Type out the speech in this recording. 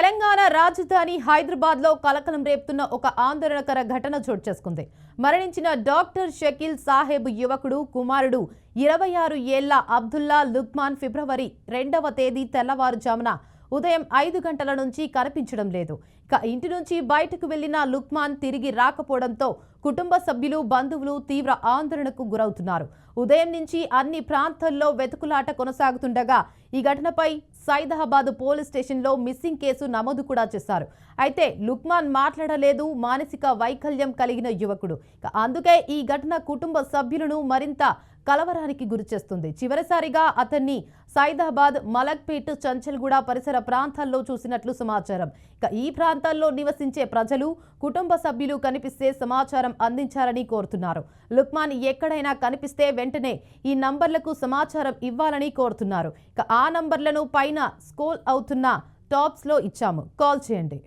తెలంగాణ రాజధాని హైదరాబాద్ లో కలకలం రేపుతున్న ఒక ఆందోళనకర ఘటన చోటు చేసుకుంది. మరణించిన డాక్టర్ షకీల్ సాహెబ్ యువకుడు కుమారుడు 26 ఏళ్ల అబ్దుల్లా లుక్మాన్ ఫిబ్రవరి 2వ తేదీ తెల్లవారుజామున ఉదయం 5 గంటల నుంచి కనిపించడం లేదు. ఇక ఇంటి నుంచి బయటకు వెళ్లిన లుక్మాన్ తిరిగి రాకపోవడంతో కుటుంబ సభ్యులు బంధువులు తీవ్ర ఆందోళనకు గురవుతున్నారు. ఉదయం నుంచి అన్ని ప్రాంతాల్లో వెతుకులాట కొనసాగుతుండగా ఈ ఘటనపై సైదాబాద్ పోలీస్ స్టేషన్లో మిస్సింగ్ కేసు నమోదు కూడా చేశారు. అయితే లుక్మాన్ మాట్లాడలేదు, మానసిక వైకల్యం కలిగిన యువకుడు. అందుకే ఈ ఘటన కుటుంబ సభ్యులను మరింత కలవరానికి గురిచేస్తుంది. చివరిసారిగా అతన్ని సైదాబాద్, మలక్పేట్, చంచల్గూడ పరిసర ప్రాంతాల్లో చూసినట్లు సమాచారం. ఈ ప్రాంతాల్లో నివసించే ప్రజలు, కుటుంబ సభ్యులు కనిపిస్తే సమాచారం అందించాలని కోరుతున్నారు. లుక్మాన్ ఎక్కడైనా కనిపిస్తే వెంటనే ఈ నంబర్లకు సమాచారం ఇవ్వాలని కోరుతున్నారు. ఆ నంబర్లను పైన స్క్రోల్ అవుతున్న టాప్స్ లో ఇచ్చాము, కాల్ చేయండి.